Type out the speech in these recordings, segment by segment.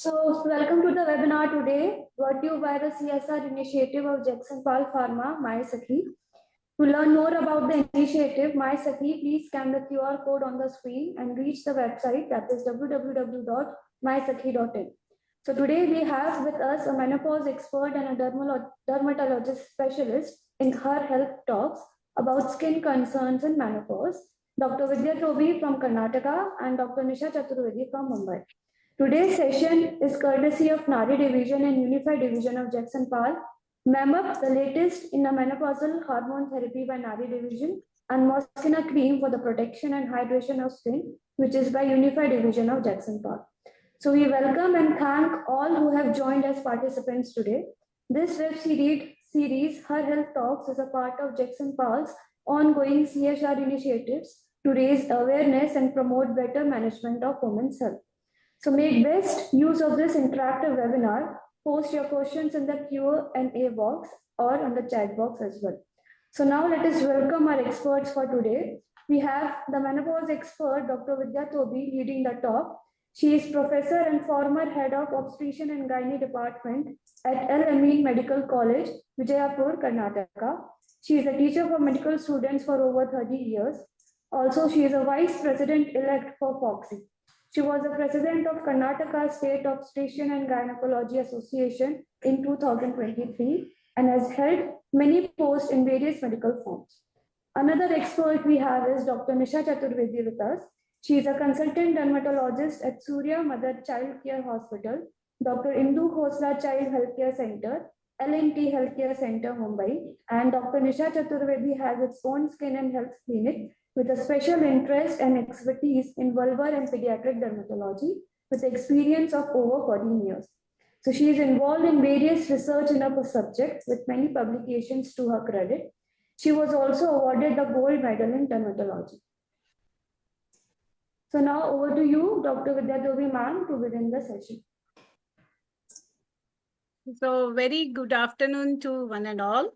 Welcome to the webinar today, brought to you by the CSR initiative of Jagsonpal Pharma, MySakhi. To learn more about the initiative, MySakhi, please scan the QR code on the screen and reach the website, that is www.mysakhi.in. So today we have with us a menopause expert and a dermatologist specialist in Her Health Talks about skin concerns in menopause, Dr. Vidya Tobi from Karnataka and Dr. Nisha Chaturvedi from Mumbai. Today's session is courtesy of Nari Division and Unified Division of Jagsonpal, Memup, the latest in the menopausal hormone therapy by Nari Division, and Moschina cream for the protection and hydration of skin, which is by Unified Division of Jagsonpal. So we welcome and thank all who have joined as participants today. This web series, Her Health Talks, is a part of Jagsonpal's ongoing CSR initiatives to raise awareness and promote better management of women's health. So make best use of this interactive webinar. Post your questions in the Q&A box or on the chat box as well. So now let us welcome our experts for today. We have the menopause expert, Dr. Vidya Tobi, leading the talk. She is professor and former head of obstetrician and gynae department at Al Amin Medical College, Vijayapur, Karnataka. She is a teacher for medical students for over 30 years. Also, she is a vice president-elect for FOGSI. She was the president of Karnataka State Obstetrician and Gynecology Association in 2023 and has held many posts in various medical firms. Another expert we have is Dr. Nisha Chaturvedi with us. She is a consultant dermatologist at Surya Mother Child Care Hospital, Dr. Indu Khosla Child Healthcare Center, L&T Healthcare Center, Mumbai, and Dr. Nisha Chaturvedi has its own skin and health clinic with a special interest and expertise in vulvar and pediatric dermatology with experience of over 14 years. So she is involved in various research in her subject with many publications to her credit. She was also awarded the gold medal in dermatology. So now over to you, Dr. Vidya Tobi ma'am, to begin the session. So very good afternoon to one and all.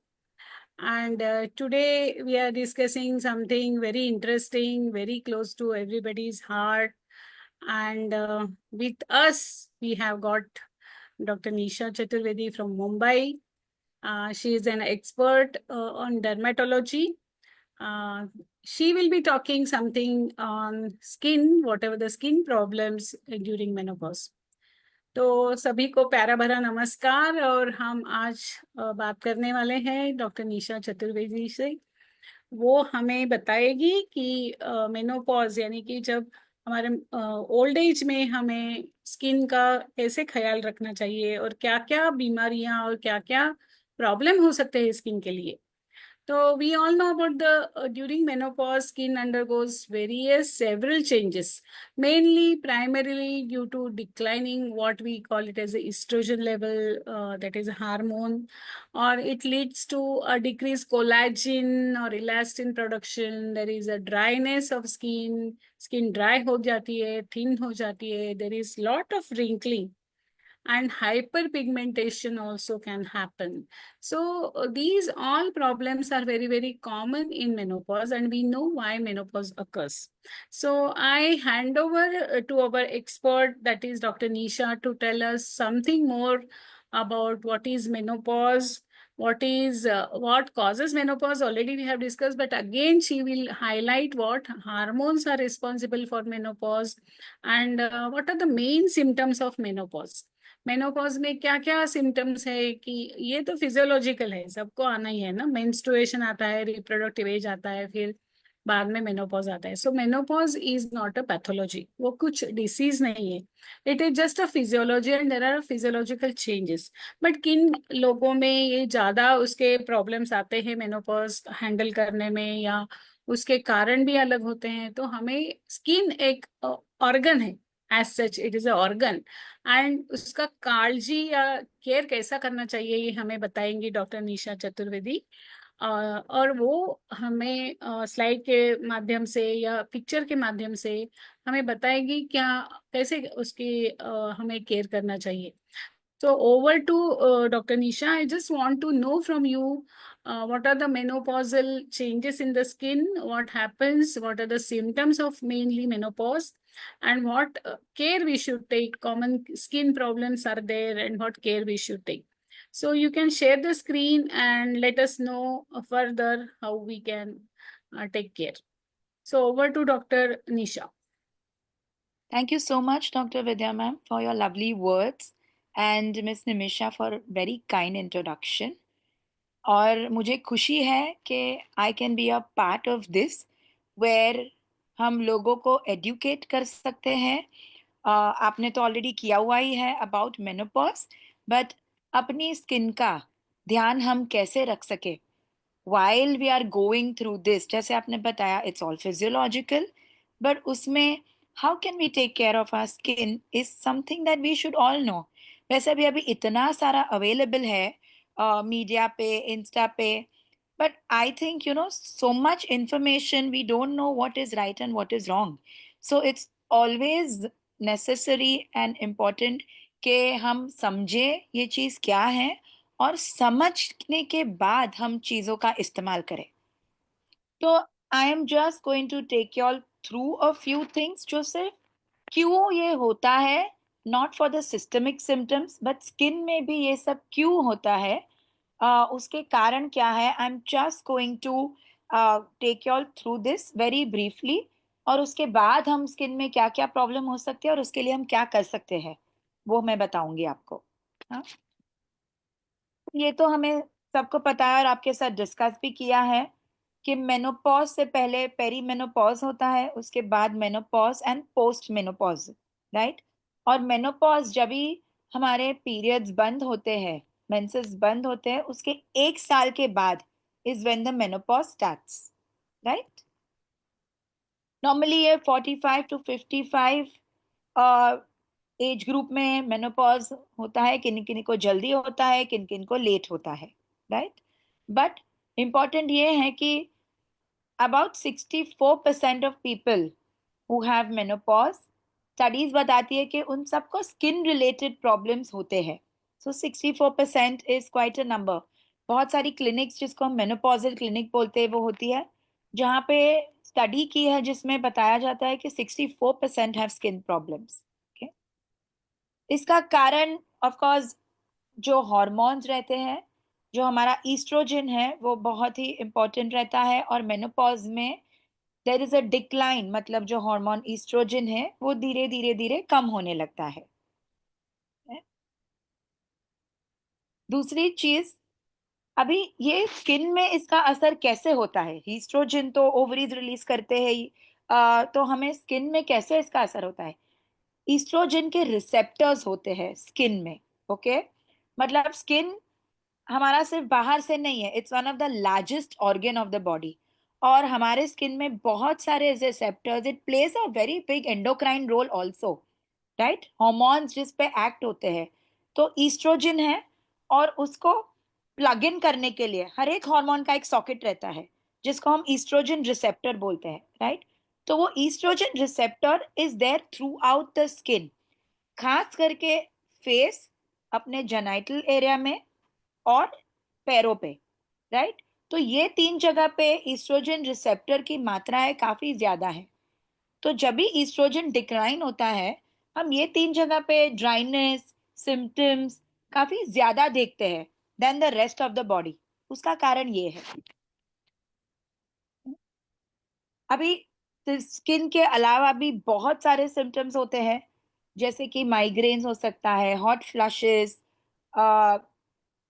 And today we are discussing something very interesting, very close to everybody's heart. And with us, we have got Dr. Nisha Chaturvedi from Mumbai. She is an expert on dermatology. She will be talking something on skin, whatever the skin problems during menopause. तो सभी को प्यारा भरा नमस्कार। और हम आज बात करने वाले हैं डॉक्टर निशा चतुर्वेदी से। वो हमें बताएगी कि मेनोपॉज यानी कि जब हमारे ओल्ड एज में हमें स्किन का कैसे ख्याल रखना चाहिए और क्या क्या बीमारियां और क्या क्या प्रॉब्लम हो सकते हैं स्किन के लिए। So we all know about the during menopause, skin undergoes several changes, mainly primarily due to declining what we call it as a estrogen level, that is a hormone, or it leads to a decreased collagen or elastin production. There is a dryness of skin dry ho jati hai, thin ho jati hai. There is lot of wrinkling. And hyperpigmentation also can happen. So these all problems are very, very common in menopause, and we know why menopause occurs. So I hand over to our expert, that is Dr. Nisha, to tell us something more about what is menopause, what causes menopause. Already we have discussed, but again she will highlight what hormones are responsible for menopause and what are the main symptoms of menopause. Menopause में क्या क्या symptoms है कि ये तो physiological है, सबको आना ही है ना। मेंस्ट्रुएशन आता है, रिप्रोडक्टिव एज आता है, फिर बाद में मेनोपॉज आता है। So menopause is not a pathology, वो कुछ डिसीज नहीं है, it is just a physiology and there are physiological changes. But किन लोगों में ये ज्यादा उसके प्रॉब्लम्स आते हैं मेनोपॉज हैंडल करने में, या उसके कारण भी अलग होते हैं। तो हमें स्किन एक ऑर्गन है, as such it is a organ, and उसका काळजी या केयर कैसा करना चाहिए ये हमें बताएंगी डॉक्टर निशा चतुर्वेदी। और वो हमें स्लाइड के माध्यम से या पिक्चर के माध्यम से हमें बताएगी क्या कैसे उसकी हमें केयर करना चाहिए। So over to Dr. Nisha, I just want to know from you what are the menopausal changes in the skin, what happens, what are the symptoms of mainly menopause, and what care we should take. Common skin problems are there and what care we should take. So you can share the screen and let us know further how we can take care. So over to Dr. Nisha. Thank you so much, Dr. Vidya ma'am, for your lovely words and Miss Nimisha for very kind introduction. और मुझे खुशी है कि I can be a part of this where हम लोगों को educate कर सकते हैं. आपने तो ऑलरेडी किया हुआ ही है about menopause, but अपनी स्किन का ध्यान हम कैसे रख सके while we are going through this. जैसे आपने बताया it's all physiological, but उसमें how can we take care of our skin is something that we should all know. वैसे भी अभी इतना सारा available है मीडिया पे, इंस्टा पे, but I think so much information, we don't know what is right and what is wrong. So it's always necessary and important कि हम समझे ये चीज क्या है और समझने के बाद हम चीजों का इस्तेमाल करें. तो I am just going to take you all through a few things जो सिर्फ क्यों ये होता है, not for the systemic symptoms but skin में भी ये सब क्यों होता है, उसके कारण क्या है. I am just going to take you all through this very briefly और उसके बाद हम स्किन में क्या क्या प्रॉब्लम हो सकती है और उसके लिए हम क्या कर सकते हैं वो मैं बताऊंगी आपको. हाँ, ये तो हमें सबको पता है और आपके साथ डिस्कस भी किया है कि मेनोपॉज से पहले पेरी मेनोपॉज होता है, उसके बाद menopause and post menopause, right. और मेनोपॉज जब भी हमारे पीरियड्स बंद होते हैं, मेंसेस बंद होते हैं, उसके 1 साल के बाद is when the menopause starts, right. Normally ये 45 to 55 एज ग्रुप में मेनोपॉज होता है. किन किन को जल्दी होता है, किन किन को लेट होता है, राइट. बट इम्पॉर्टेंट ये है कि about 64% of people who have menopause, studies बताती है कि उन सबको स्किन रिलेटेड प्रॉब्लम्स होते हैं. सो 64% इज क्वाइट अ नंबर. बहुत सारी क्लिनिक्स जिसको हम मेनोपॉजल क्लिनिक बोलते हैं वो होती है जहाँ पे स्टडी की है जिसमें बताया जाता है कि 64% हैव स्किन प्रॉब्लम्स. इसका कारण ऑफ कोर्स जो हार्मोन्स रहते हैं, जो हमारा ईस्ट्रोजन है वो बहुत ही इम्पोर्टेंट रहता है और मेनोपॉज में देयर इज अ डिक्लाइन, मतलब जो हार्मोन ईस्ट्रोजन है वो धीरे धीरे धीरे कम होने लगता है. दूसरी चीज, अभी ये स्किन में इसका असर कैसे होता है. ईस्ट्रोजन तो ओवरीज रिलीज करते हैं ही, तो हमें स्किन में कैसे इसका असर होता है. ईस्ट्रोजन के रिसेप्टर्स होते हैं स्किन में, ओके. मतलब स्किन हमारा सिर्फ बाहर से नहीं है, it's one of the largest organ of the body और हमारे स्किन में बहुत सारे receptors, it plays a very big endocrine role also, right. Hormones जिस पे एक्ट होते हैं, तो ईस्ट्रोजन है और उसको प्लग इन करने के लिए हर एक हार्मोन का एक सॉकेट रहता है जिसको हम ईस्ट्रोजन रिसेप्टर बोलते हैं, राइट. तो वो oestrogen receptor is there throughout the skin, खास करके फेस, अपने जेनाइटल एरिया में और पैरों पे, राइट. तो ये 3 जगह पे ईस्ट्रोजन रिसेप्टर की मात्राएं काफी ज्यादा है. तो जब भी ईस्ट्रोजन डिक्लाइन होता है हम ये 3 जगह पे ड्राइनेस सिम्टम्स काफी ज्यादा देखते हैं than the rest of the body. उसका कारण ये है. अभी स्किन के अलावा भी बहुत सारे सिम्टम्स होते हैं जैसे कि माइग्रेन्स हो सकता है, hot flushes,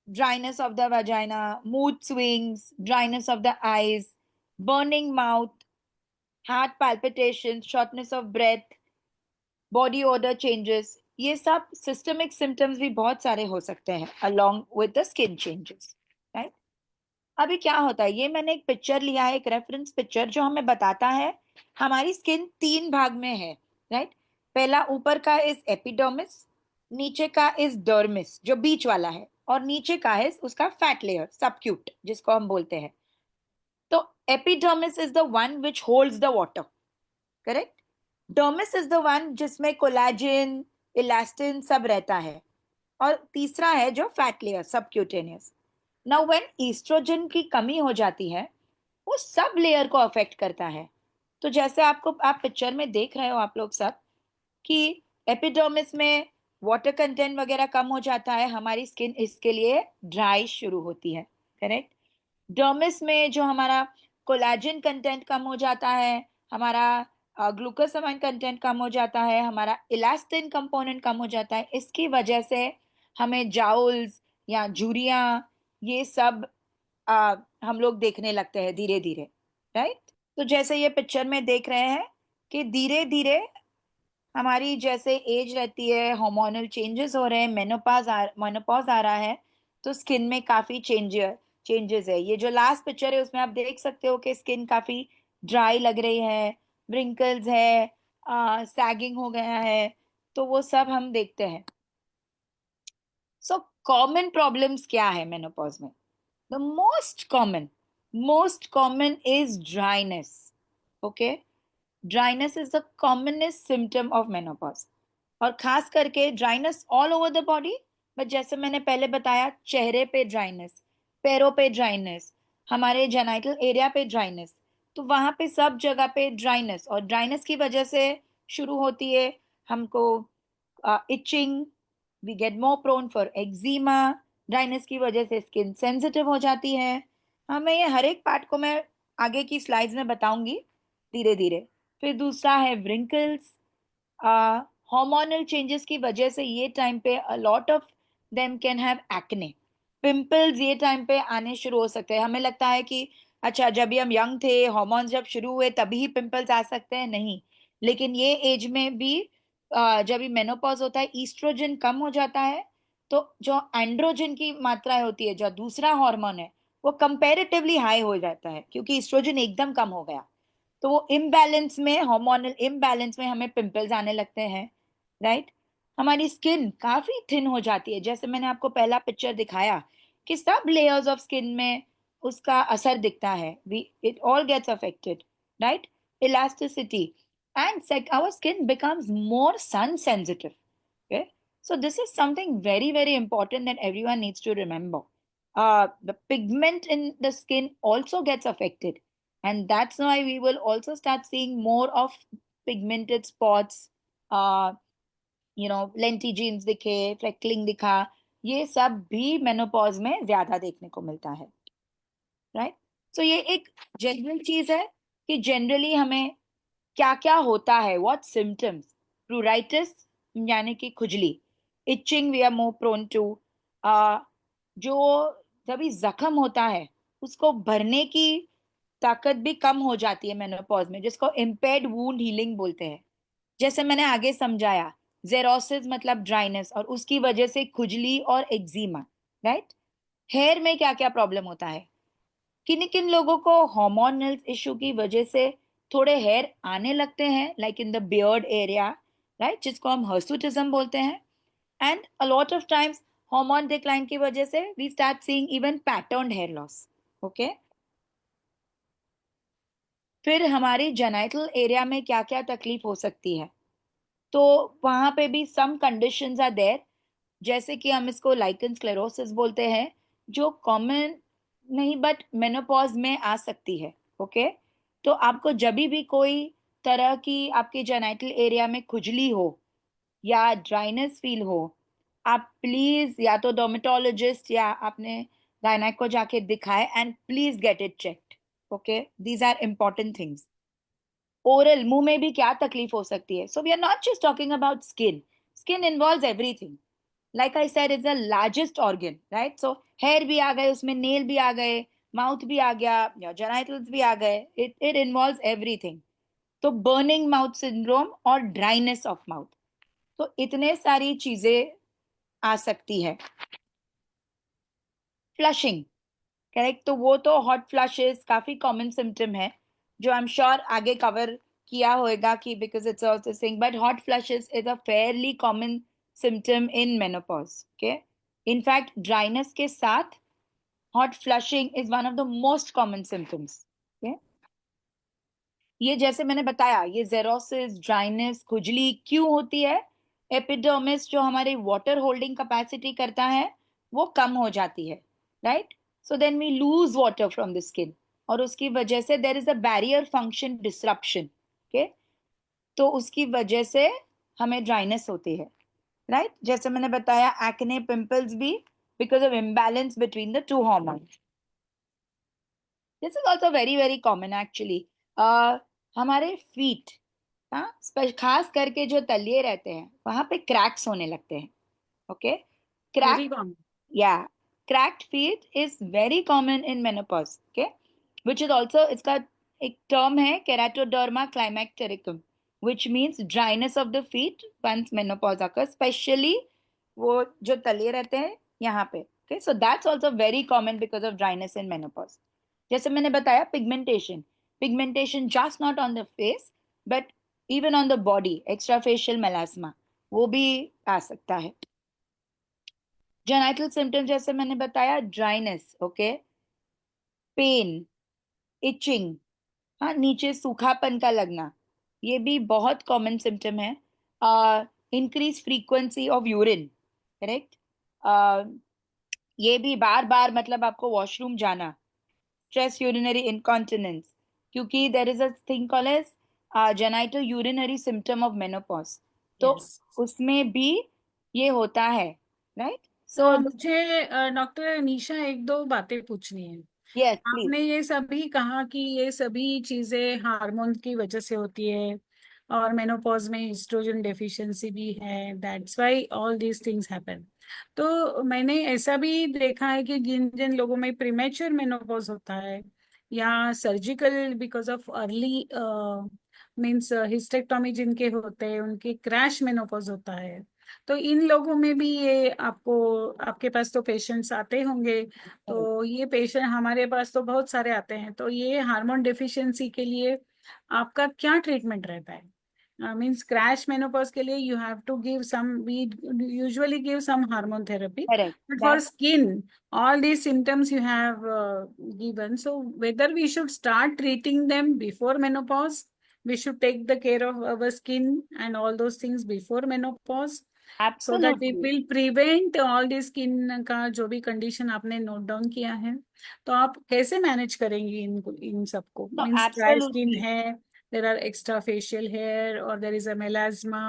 dryness of the vagina, mood swings, dryness of the eyes, burning mouth, heart palpitations, shortness of breath, body odor changes. ये सब systemic symptoms भी बहुत सारे हो सकते हैं along with the skin changes, right? अभी क्या होता है, ये मैंने एक पिक्चर लिया है, एक रेफरेंस पिक्चर जो हमें बताता है हमारी स्किन 3 भाग में है, राइट. पहला ऊपर का इज एपिडर्मिस, नीचे का इज डर्मिस जो बीच वाला है और नीचे का है उसका फैट लेयर सबक्यूट जिसको हम बोलते हैं. तो epidermis is the one which holds the water, correct. Dermis is the one जिसमें कोलेजन, इलास्टिन सब रहता है और तीसरा है जो fat layer subcutaneous. Now when oestrogen की कमी हो जाती है वो सब लेयर को अफेक्ट करता है तो जैसे आपको आप पिक्चर में देख रहे हो आप लोग सब कि एपिडर्मिस में वाटर कंटेंट वगैरह कम हो जाता है, हमारी स्किन इसके लिए ड्राई शुरू होती है, करेक्ट। डर्मिस में जो हमारा कोलेजन कंटेंट कम हो जाता है, हमारा ग्लूकोसामाइन कंटेंट कम हो जाता है, हमारा इलास्टिन कंपोनेंट कम हो जाता है, इसकी वजह से हमें जाउल्स या झुर्रियां ये सब हम लोग देखने लगते हैं धीरे धीरे, राइट। तो जैसे ये पिक्चर में देख रहे हैं कि धीरे धीरे हमारी जैसे एज रहती है, हार्मोनल चेंजेस हो रहे हैं, मेनोपॉज आ रहा है, तो स्किन में काफी चेंजेस है। ये जो लास्ट पिक्चर है उसमें आप देख सकते हो कि स्किन काफी ड्राई लग रही है, व्रिंकल्स है, सैगिंग हो गया है, तो वो सब हम देखते हैं। सो कॉमन प्रॉब्लम्स क्या है मेनोपॉज में? The most common is dryness. Okay, dryness is the commonest symptom of menopause, और खास करके dryness all over the body. But जैसे मैंने पहले बताया, चेहरे पे ड्राइनेस, पैरों पे ड्राइनेस, हमारे जेनाइटल एरिया पे ड्राइनेस, तो वहां पे सब जगह पे ड्राइनेस, और ड्राइनेस की वजह से शुरू होती है हमको itching, we get more prone for eczema, dryness की वजह से स्किन सेंसिटिव हो जाती है। हाँ, मैं ये हर एक पार्ट को मैं आगे की स्लाइड्स में बताऊंगी धीरे धीरे। फिर दूसरा है व्रिंकल्स, हार्मोनल चेंजेस की वजह से ये टाइम पे अ lot of them can have acne, pimples ये टाइम पे आने शुरू हो सकते हैं। हमें लगता है कि अच्छा जब भी हम यंग थे, हार्मोन्स जब शुरू हुए तभी ही पिंपल्स आ सकते हैं, नहीं। लेकिन ये एज में भी जब भी मेनोपॉज होता है, ईस्ट्रोजन कम हो जाता है, तो जो एंड्रोजन की मात्रा होती है, जो दूसरा हार्मोन है, वो कंपैरेटिवली हाई हो जाता है क्योंकि ईस्ट्रोजन एकदम कम हो गया। तो वो इम्बैलेंस में, हार्मोनल इम्बैलेंस में हमें पिंपल्स आने लगते हैं, राइट। हमारी स्किन काफी थिन हो जाती है, जैसे मैंने आपको पहला पिक्चर दिखाया कि सब लेयर्स ऑफ स्किन में उसका असर दिखता है, we it all gets affected, right. Elasticity and our skin becomes more sun sensitive, okay? So this is something very, very important that everyone needs to remember. The pigment in the skin also gets affected, and that's why we will also start seeing more of pigmented spots. Lentigens दिखे, फ्लेक्लिंग दिखा, ये सब भी menopause में ज्यादा देखने को मिलता है, राइट। सो ये एक जनरल चीज है कि जनरली हमें क्या क्या होता है, व्हाट सिम्टम्स। प्रूराइटिस यानी कि खुजली, itching we are more prone to, जो जब जख्म होता है उसको भरने की ताकत भी कम हो जाती है मेनोपॉज में, जिसको इम्पेयर्ड वूंड हीलिंग बोलते हैं। जैसे मैंने आगे समझाया, जेरोसिस मतलब ड्राइनेस, और उसकी वजह से खुजली और एक्जिमा, राइट। हेयर में क्या क्या प्रॉब्लम होता है, किन किन लोगों को हार्मोनल इशू की वजह से थोड़े हेयर आने लगते हैं, like in the beard area, right, जिसको हम हर्सुटिज्म बोलते हैं। And a lot of times hormone decline की वजह से we start seeing even pattern hair loss, okay. फिर हमारी जेनाइटल एरिया में क्या क्या तकलीफ हो सकती है, तो वहां पे भी सम कंडीशंस आर देयर, जैसे कि हम इसको लाइकन स्क्लेरोसिस बोलते हैं, जो कॉमन नहीं बट मेनोपॉज में आ सकती है, ओके। तो आपको जब भी कोई तरह की आपके जेनाइटल एरिया में खुजली हो या ड्राइनेस फील हो, आप प्लीज या तो डर्मेटोलॉजिस्ट या आपने गायनेक को जाके दिखाए, and please get it checked, okay. These are important things. Oral, मुंह में भी क्या तकलीफ हो सकती है, so we are not just talking about skin, skin involves everything. Like I said, is the largest organ, right. So hair भी आ गए उसमें, नेल भी आ गए, माउथ भी आ गया, या जेनाइटल्स भी आ गए, इट इन्वॉल्व्स एवरीथिंग। तो बर्निंग माउथ सिंड्रोम और ड्राइनेस ऑफ माउथ, तो इतने सारी चीजें आ सकती है। फ्लशिंग, करेक्ट, तो वो तो हॉट फ्लशेस काफी कॉमन सिम्टम है, जो आई एम श्योर आगे कवर किया होगा कि बिकॉज इट्स ऑल्सो सिंग, but hot flushes is a fairly common symptom in menopause, okay. In fact dryness के साथ hot flushing is one of the most common symptoms, okay. ये जैसे मैंने बताया, ये जेरोसिस, ड्राइनेस, खुजली क्यों होती है? एपिडर्मिस जो हमारी वाटर होल्डिंग कैपेसिटी करता है वो कम हो जाती है, right. So then we lose water from the skin, और उसकी वजह से there is a barrier function disruption, okay, तो उसकी वजह से हमें ड्राइनेस होती है, राइट? जैसे मैंने बताया एक्ने पिंपल्स भी because of imbalance between the two hormones. This is also very very common actually. हमारे फीट, हाँ, खास करके जो तलिए रहते हैं वहां पे क्रैक्स होने लगते हैं, okay. Very crack, common. yeah, cracked feet is very common in menopause, okay, which is also, इसका एक term है keratoderma climactericum, which means dryness of the feet once menopause occurs, especially वो जो तलिए रहते हैं यहाँ पे, okay, so that's also very common because of dryness in menopause। जैसे मैंने बताया pigmentation, pigmentation just not on the face but even on the body, extrafacial melasma, वो भी आ सकता है। जेनाइटल सिम्टम्स जैसे मैंने बताया ड्राइनेस, ओके, पेन, इचिंग, हाँ, नीचे सूखापन का लगना, ये भी बहुत कॉमन सिम्टम है। Increase frequency of urine, correct, ये भी बार बार मतलब आपको वॉशरूम जाना, स्ट्रेस यूरिनरी इनकॉन्टिनेंस, क्योंकि there is a thing called as genital urinary symptom of menopause, तो यस। उसमें भी ये होता है, राइट? सो मुझे डॉक्टर निशा एक दो बातें पूछनी है। Yes please. आपने ये सभी कहा कि ये सभी चीजें हार्मोन की वजह से होती है और मेनोपॉज में एस्ट्रोजन डेफिशिएंसी भी है, that's why all these things happen. तो मैंने ऐसा भी देखा है कि जिन जिन लोगों में प्रीमेच्योर मेनोपॉज होता है या surgical because of early means hysterectomy जिनके होते हैं उनके क्रैश मेनोपॉज होता है। तो इन लोगों में भी ये आपको, आपके पास तो पेशेंट्स आते होंगे, तो ये पेशेंट हमारे पास तो बहुत सारे आते हैं, तो ये हार्मोन डेफिशिएंसी के लिए आपका क्या ट्रीटमेंट रहता है? मीन्स क्रैश मेनोपॉज के लिए you have to give some, we usually give some hormone therapy, Correct. but for That skin all these symptoms you have given, so whether we should start treating them before menopause, we should take the care of our skin and all those things before menopause, so that it absolutely will prevent all the skin का जो भी condition आपने note down किया है। तो आप कैसे manage करेंगी इन सबको? no means dry skin absolutely है, there are extra facial hair, or there is a melasma,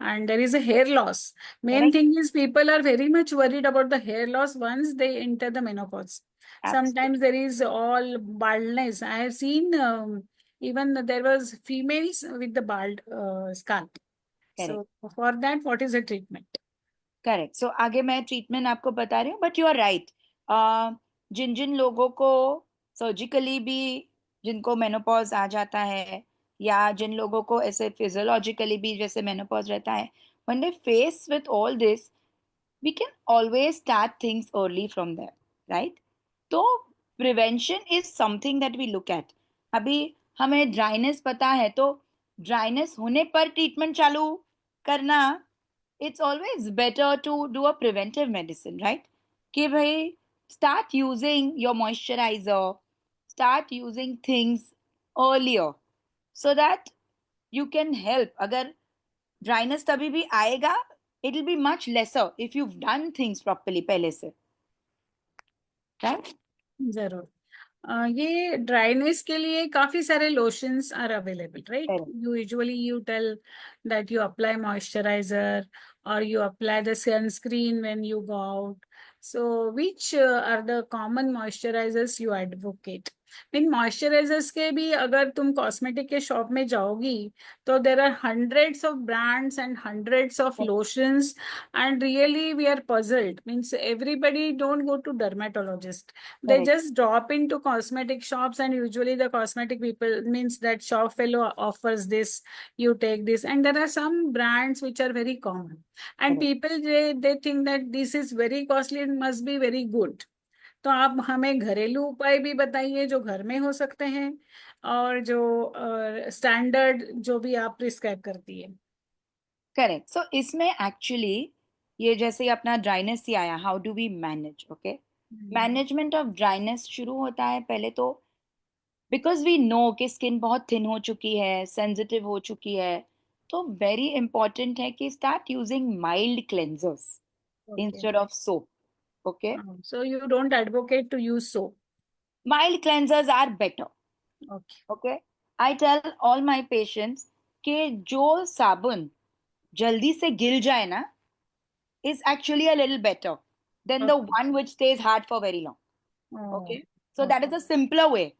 and there is a hair loss. Main correct, thing is people are very much worried about the hair loss once they enter the menopause. absolutely Sometimes there is all baldness. I have seen even there was females with the bald scalp. correct, So for that, what is the treatment? Correct. So आगे मैं treatment आपको बता रही हूँ, but you are right. जिन जिन लोगों को सर्जिकली भी, जिनको मेनोपॉज आ जाता है, या जिन लोगों को ऐसे फिजियोलॉजिकली भी जैसे मेनोपॉज रहता है, when they face with all this, we can always start things early from there, right? तो prevention is something that we look at। अभी हमें ड्राइनेस पता है, तो ड्राइनेस होने पर ट्रीटमेंट चालू करना, it's always better to do a preventive medicine, right? कि भाई start using your moisturizer, start using things earlier so that you can help। अगर ड्राइनेस तभी भी आएगा, it will be much laser if you done things properly पहले से, right? जरूर। ये ड्राइनेस के लिए काफी सारे lotions are available, right? You usually you tell that you apply moisturiser और you apply the sunscreen when you go out. So which are the common moisturizers you advocate? In moisturisers के भी अगर तुम cosmetic के shop में जाओगी तो there are hundreds of brands and hundreds of lotions, and really we are puzzled. Means everybody don't go to dermatologist, they correct, just drop into cosmetic shops, and usually the cosmetic people, means that shop fellow offers this, you take this, and there are some brands which are very common, and correct. people they think that this is very costly and must be very good. तो आप हमें घरेलू उपाय भी बताइए जो घर में हो सकते हैं और जो स्टैंडर्ड जो भी आप प्रिस्क्राइब करती है। करेक्ट। सो इसमें एक्चुअली ये जैसे ही अपना ड्राइनेस ही आया, how do we manage, okay, management of dryness शुरू होता है पहले तो बिकॉज वी नो कि स्किन बहुत थिन हो चुकी है, सेंसिटिव हो चुकी है, तो वेरी इंपॉर्टेंट है कि start using mild cleansers okay, instead of soap, okay. so you don't advocate to use soap? Mild cleansers are better. Okay. Okay. I tell all my patients कि जो साबुन जल्दी से गिल जाए ना is actually a little better than the Okay. one which stays hard for very long. Oh, Okay. So that is a simpler way.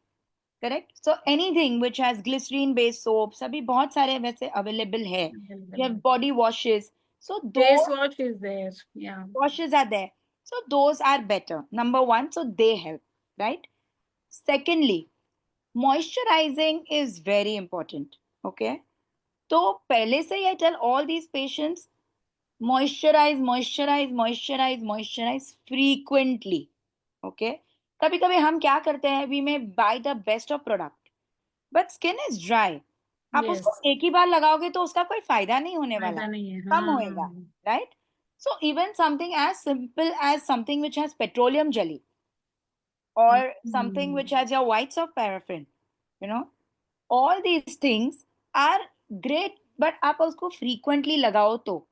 Correct. So anything which has glycerine based soaps अभी बहुत सारे वैसे available है. You have body washes. So those face wash is there. Yeah. washes are there. So those are better. Number one, so they help, right? Secondly, moisturizing is very important. Okay. तो पहले से ही I tell all these patients moisturize, moisturize, moisturize, moisturize frequently. Okay. कभी कभी हम क्या करते हैं, we may buy the best of product, but skin is dry. आप उसको Yes. एक ही बार लगाओगे तो उसका कोई फायदा नहीं होने वाला, फायदा नहीं है. कम हाँ. होएगा, right? So even something as simple as something which has petroleum jelly or something which has your whites of paraffin, you know, all these things are great, but आप उसको frequently लगाओ तो.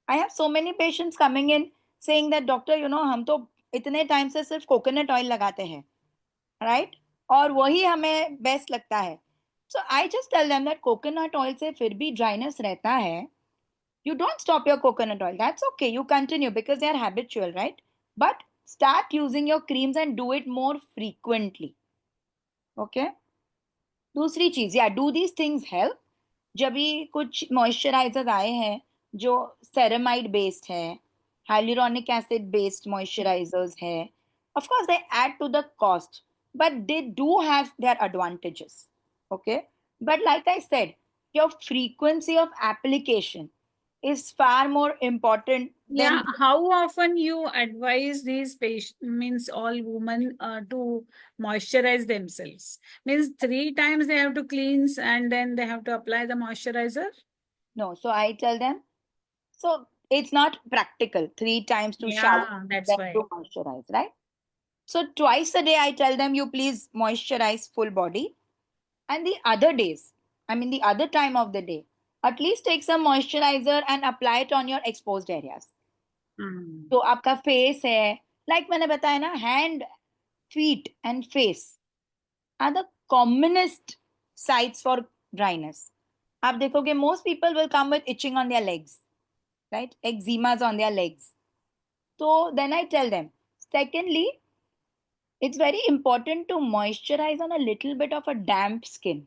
I have so many patients coming in saying that doctor, you know, हम तो इतने time से सिर्फ coconut oil लगाते हैं, right? और वही हमें बेस्ट लगता है. So I just tell them that coconut oil से फिर भी dryness रहता है. You don't stop your coconut oil. That's okay. You continue because they are habitual, right? But start using your creams and do it more frequently. Okay? दूसरी चीज, या do these things help. जब भी कुछ moisturiser आए हैं जो ceramide based है, hyaluronic acid based moisturizers है, of course they add to the cost, but they do have their advantages. Okay, but like I said, your frequency of application is far more important Yeah, than. how often you advise these patients, means all women to moisturize themselves? Means 3 times they have to cleanse and then they have to apply the moisturizer? No, so I tell them, so it's not practical 3 times to shower Yeah, that's then why. to moisturize, right? So twice a day, I tell them you please moisturize full body, and the other days, I mean the other time of the day, at least take some moisturizer and apply it on your exposed areas. Hmm. तो आपका face है, like मैंने बताया ना, hand, feet and face are the commonest sites for dryness. आप देखोगे most people will come with itching on their legs, right? Eczemas on their legs. So then I tell them, secondly, it's very important to moisturize on a little bit of a damp skin.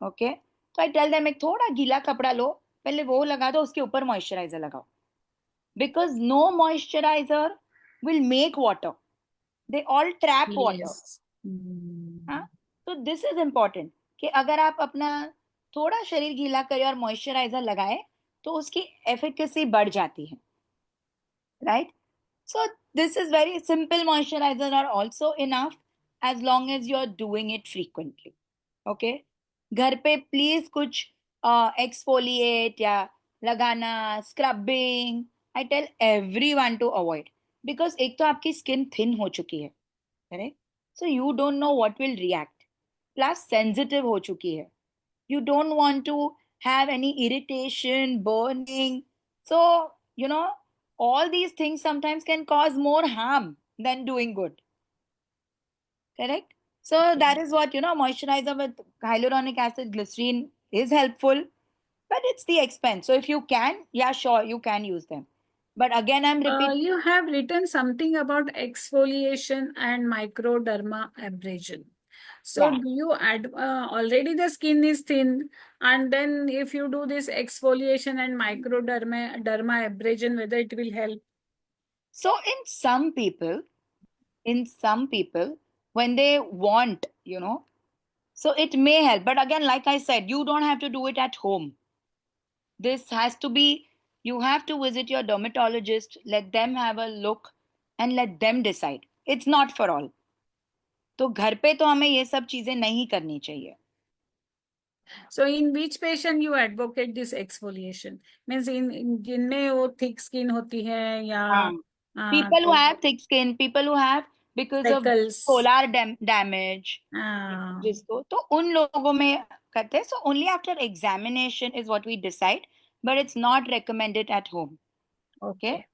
Okay, so I tell them एक थोड़ा गीला कपड़ा लो, पहले वो लगा दो, उसके ऊपर मॉइस्चराइजर लगाओ, because no moisturizer will make water. They all trap water. Yes. Hmm. हाँ, तो this is important कि अगर आप अपना थोड़ा शरीर गीला करें और मॉइस्चराइजर लगाए तो उसकी एफिकेसी बढ़ जाती है, right? So this is very simple. Moisturizers are also enough as long as you're doing it frequently. Okay? घर पे प्लीज कुछ एक्सफोलिएट या लगाना, scrubbing, I tell everyone to avoid, because एक तो आपकी स्किन थिन हो चुकी है, correct? So you don't know what will react, plus sensitive हो चुकी है. You don't want to have any irritation, burning. So, you know, all these things sometimes can cause more harm than doing good. Correct? So that is what, you know, moisturizer with hyaluronic acid, glycerine is helpful, but it's the expense. So if you can, yeah, sure, you can use them. But again, I'm repeating. You have written something about exfoliation and microderma abrasion. So Yeah. do you add, already the skin is thin, and then if you do this exfoliation and microderma abrasion, whether it will help? So in some people, when they want, you know, so it may help. But again, like I said, you don't have to do it at home. This has to be, you have to visit your dermatologist, let them have a look and let them decide. It's not for all. तो घर पे तो हमें ये सब चीजें नहीं करनी चाहिए. So in which patient you advocate this exfoliation? Means in जिनमें वो thick skin होती है या People who have thick skin, people who have because of freckles. solar damage, हाँ. जिसको, तो उन लोगों में करते हैं. So only after examination is what we decide, but it's not recommended at home. Okay.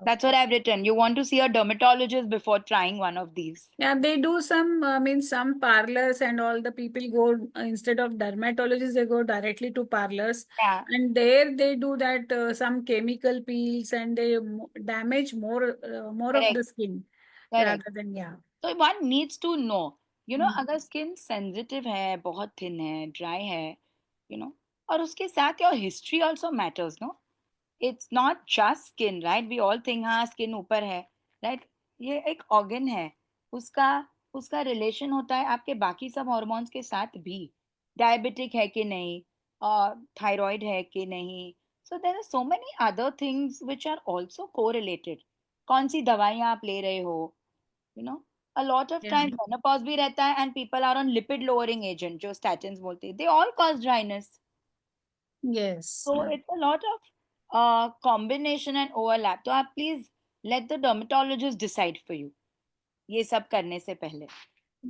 That's what I've written. You want to see a dermatologist before trying one of these. Yeah, they do some, means some parlors and all the people go, instead of dermatologists, they go directly to parlors. Yeah, And there they do that some chemical peels and they damage more of correct, the skin correct. rather than, yeah. So one needs to know, Mm. अगर skin sensitive है, बहुत thin है, dry है, और उसके साथ your history also matters, no? It's not just skin, right? We all think हाँ skin ऊपर है, राइट? ये एक ऑर्गन है, उसका उसका रिलेशन होता है आपके बाकी सब हॉर्मोन्स के साथ भी। डायबिटिक है कि नहीं, और थायराइड है कि नहीं, so there are so many other things which are also correlated. कौन सी दवाइयाँ आप ले रहे हो, you know a lot of Yeah. times menopause भी रहता है and people are on lipid lowering agent जो statins बोलते हैं, they all cause dryness. Yes. So it's a lot of combination and overlap. तो आप please let the dermatologist decide for you ये सब करने से पहले।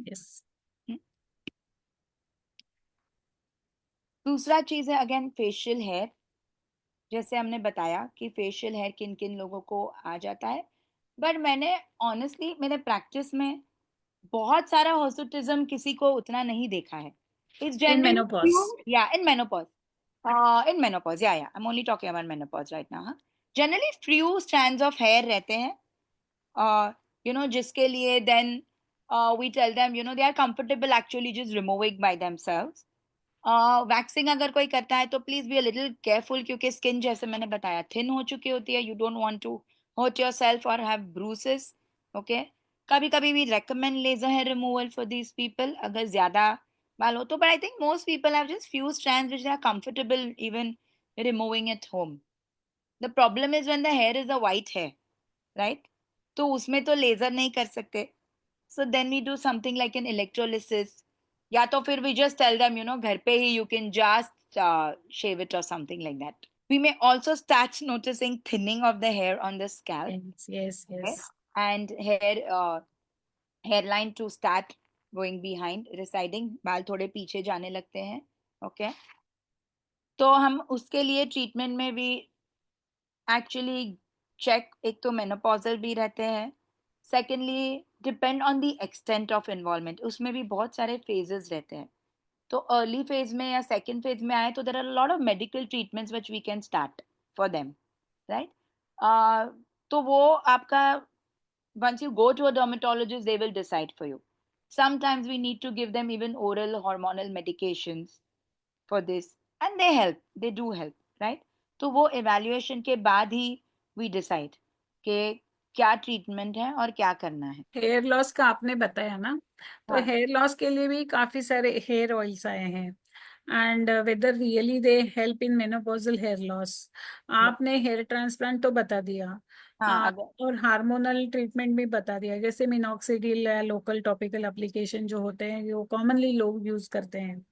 Yes. दूसरा चीज है अगेन फेशियल हेयर। जैसे हमने बताया कि फेशियल हेयर किन किन लोगों को आ जाता है, बट मैंने ऑनेस्टली मेरे प्रैक्टिस में बहुत सारा हर्सुटिज्म किसी को उतना नहीं देखा है। It's In generally menopause. या इन मेनोपॉज, इन मेनोपॉज, या I am only talking about menopause right now. Generally few strands of hair रहते हैं, जिसके लिए then we tell them they are comfortable actually just removing by themselves. Waxing अगर कोई करता है तो please be a little careful, क्योंकि स्किन जैसे मैंने बताया थिन हो चुकी होती है, you don't want to hurt yourself और हैव ब्रूसेस। ओके, कभी कभी भी recommend laser hair removal for these people अगर ज्यादा बाल हो तो, but I think most people have just few strands which they are comfortable even removing at home. The problem is when the hair is a white hair, right? तो उसमें तो laser नहीं कर सकते, so then we do something like an electrolysis, या तो फिर we just tell them घर पे ही you can just shave it or something like that. We may also start noticing thinning of the hair on the scalp, Yes, yes, okay? yes. And hairline to start going behind, receding, बाल थोड़े पीछे जाने लगते हैं, okay? तो हम उसके लिए ट्रीटमेंट में भी एक्चुअली चेक, एक तो मेनोपॉजल भी रहते हैं, secondly depend on the extent of involvement, उसमें भी बहुत सारे फेजेस रहते हैं। तो अर्ली फेज में या सेकेंड फेज में आए तो there are lot of medical treatments which we can start for them, right? तो वो आपका once you go to a dermatologist they will decide for you. Sometimes we need to give them even oral hormonal medications for this, and they do help, right? तो वो evaluation के बाद ही we decide कि क्या treatment है और क्या करना है। हेयर लॉस का आपने बताया ना, तो हाँ, हेयर लॉस के लिए भी काफी सारे हेयर ऑयल्स आए हैं, and whether really they help in menopausal hair loss. आपने हेयर ट्रांसप्लांट तो बता दिया, हाँ, अगर और हार्मोनल ट्रीटमेंट भी बता दिया, जैसे मिनॉक्सिडिल या लोकल टॉपिकल एप्लीकेशन जो होते हैं जो कॉमनली लोग यूज करते हैं।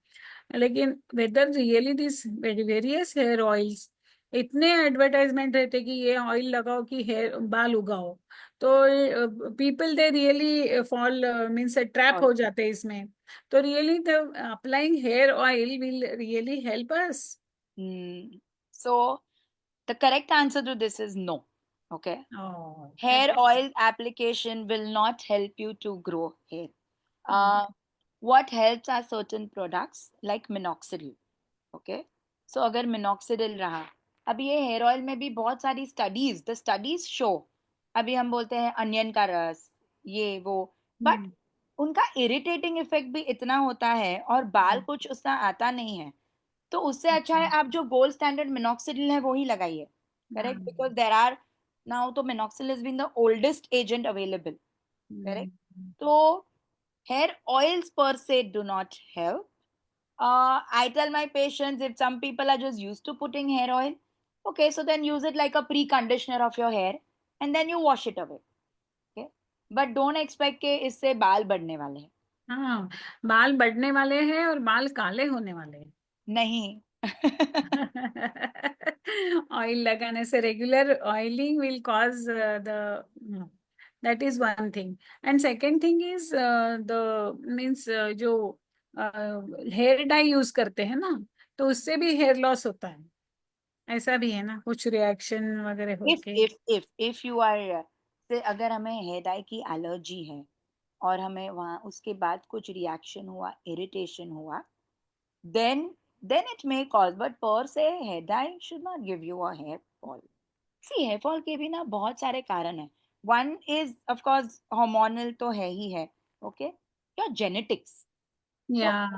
लेकिन whether really this various hair oils, इतने एडवर्टाइजमेंट रहते कि ये ऑयल लगाओ कि हेयर बाल उगाओ, तो people they really fall, means trap हो जाते हैं इसमें। तो really the applying hair oil will really help us? so the correct answer to this is no, okay? Oh, Hair oil application will not help you to grow hair. oh, What helps are certain products like minoxidil, okay? So अगर minoxidil रहा, अभी ये hair oil में भी बहुत सारी the studies show, अभी हम बोलते हैं अनियन का रस, ये वो, बट hmm, उनका इरिटेटिंग इफेक्ट भी इतना होता है और बाल कुछ उसका आता नहीं है। तो उससे अच्छा है आप जो गोल्ड स्टैंडर्ड मिनॉक्सिडिल है वो ही लगाइए, correct? Because there are now तो minoxidil is been the oldest agent available, correct? तो hair oils per se do not help. I tell my patients if some people are just used to putting hair oil, okay, so then use it like a pre-conditioner of your hair and then you wash it away. Okay, but don't expect कि इससे बाल बढ़ने वाले हैं। हाँ, बाल बढ़ने वाले हैं और बाल काले होने वाले हैं। नहीं। ऑयल लगाने से regular oiling will cause the, that is one thing. And second thing is the means जो हेयर डाई यूज करते हैं ना, तो उससे भी हेयर लॉस होता है। ऐसा भी है ना, कुछ रिएक्शन वगैरह if होके. if you are से अगर हमें हेड आई की एलर्जी है और हमें वहाँ उसके बाद कुछ रिएक्शन हुआ, इरिटेशन हुआ, then it may cause, but per se head eye should not give you a hair fall. See, hair fall के भी ना बहुत सारे कारण हैं. One is of course hormonal तो है ही है, okay? Your genetics. So Yeah.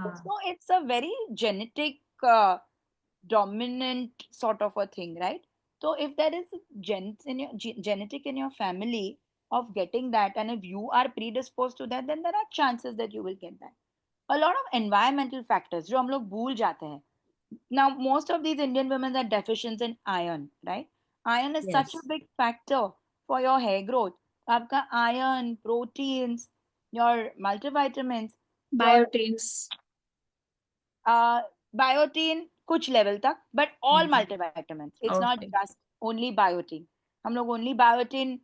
it's a very genetic dominant sort of a thing, right? So if there is genetic in your family of getting that, and if you are predisposed to that, then there are chances that you will get that. A lot of environmental factors जो हम लोग भूल जाते हैं. Now most of these Indian women are deficient in iron, right? Iron is such a Yes. big factor for your hair growth. आपका iron, proteins, your multivitamins, your Biotins. Biotin कुछ level तक, but all Mhm. Multivitamin, it's not Okay. Just only biotin. हम लोग only biotin,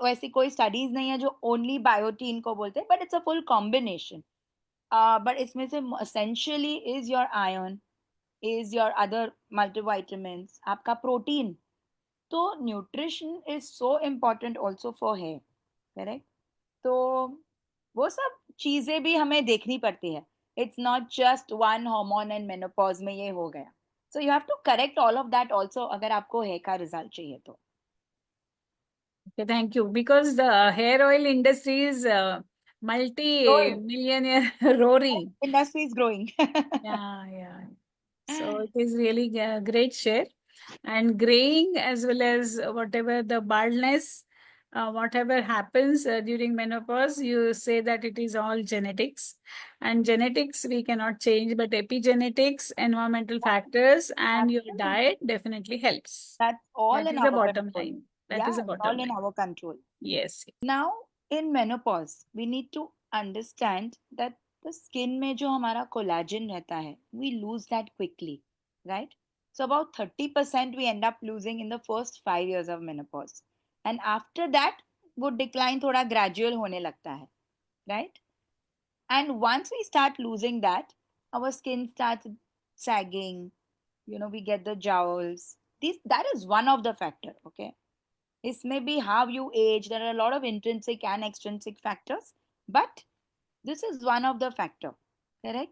वैसी कोई studies नहीं है जो ओनली बायोटीन को बोलते हैं, but it's a full combination. But इसमें से essentially is your iron, is your other multivitamin, आपका प्रोटीन. तो nutrition is so important also for hair, correct? तो वो सब चीजें भी हमें देखनी पड़ती है. It's not just one hormone and menopause में ये हो गया. So you have to correct all of that also अगर आपको हेयर का रिजल्ट चाहिए तो. Okay, thank you. Because the hair oil industry is multi-millionaire roaring. Industry is growing. Yeah, yeah. So it is really a great share. And graying as well as whatever the baldness, whatever happens during menopause, you say that it is all genetics. And genetics we cannot change, but epigenetics, environmental factors, and your diet definitely helps. That's all That in is the our bottom control. line. That is Yeah, the it's all bottom in line. our control. Yes. Now in menopause we need to understand that the skin में जो हमारा collagen रहता है, we lose that quickly, right? So about 30% we end up losing in the first 5 years of menopause, and after that वो decline थोड़ा gradual होने लगता है, right? And once we start losing that, our skin starts sagging, you know, we get the jowls. That is one of the factor, okay? This may be how you age. There are a lot of intrinsic and extrinsic factors, but this is one of the factor, correct?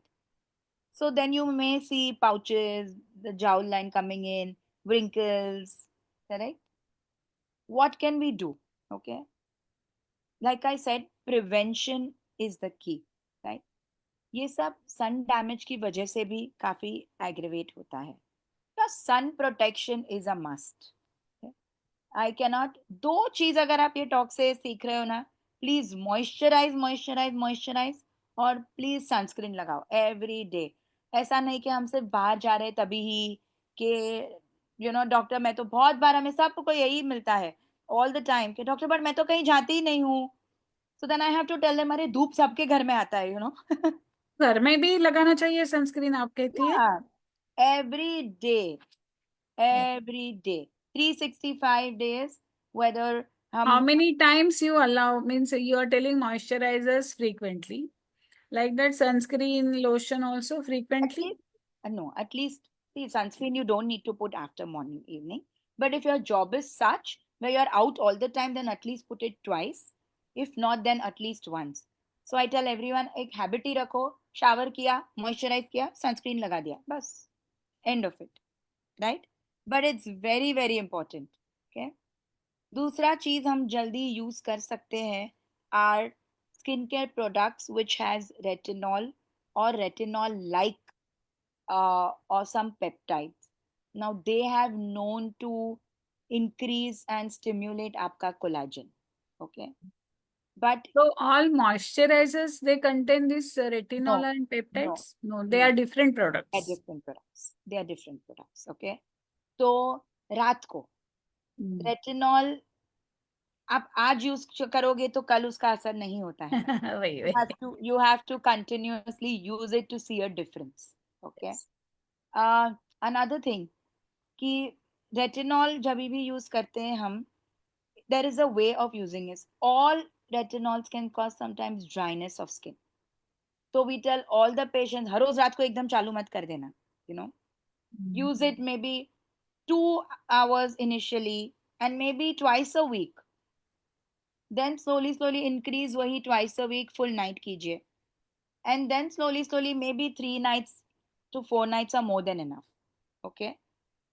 So then you may see pouches, the jowl line coming in, wrinkles, correct? What can we do? Okay. Like I said, prevention is the key, right? ये सब sun damage की वजह से भी काफी aggravate होता है. तो sun protection is a must. I cannot, दो चीज अगर आप ये टॉक से सीख रहे हो ना, प्लीज मॉइस्चराइज मॉइस्चराइज मॉइस्चराइज, और प्लीज सनस्क्रीन लगाओ एवरी डे. ऐसा नहीं कि हम सिर्फ बाहर जा रहे हैं तभी ही कि यू नो डॉक्टर, मैं तो बहुत बार, हमें सबको यही मिलता है ऑल द टाइम कि डॉक्टर बट मैं तो कहीं जाती ही नहीं हूँ. So then I have to tell them, अरे धूप सबके घर में आता है, यू नो. घर में भी लगाना चाहिए सनस्क्रीन, आप कहती है? Every day, every day, 365 days, whether How हम many times you allow? Means you are telling moisturizers frequently. Like that, sunscreen, lotion also at frequently. least, no, at least, see, sunscreen you don't need to put after morning, evening. But if your job is such where you're out all the time, then at least put it twice. If not, then at least once. So I tell everyone, एक habit ही रखो, shower किया, moisturize किया, sunscreen लगा दिया, बस, end of it, right? But it's very very important, okay? दूसरा चीज हम जल्दी यूज कर सकते हैं or skin care products which has retinol और retinol like or some peptides. Now they have known to increase and stimulate आपका collagen, okay? But So all moisturizers, they contain this no, retinol and no, peptides? No, they no, are different they're products. different products. They are different products, okay? तो रात को Mm. Retinol आप आज use करोगे तो कल उसका असर नहीं होता है. वही You have वही. to you have to continuously use it to see a difference, okay? Yes. Another thing कि retinol जब भी यूज करते हैं हम, there is a way of using it. All retinols can cause sometimes dryness of skin. So we tell all the patients हर रोज रात को एकदम चालू मत कर देना, you know. Mm. Use it maybe 2 hours initially and maybe twice a week. Then slowly increase वही twice a week full night कीजिए. And then slowly maybe 3 nights to 4 nights are more than enough. Okay.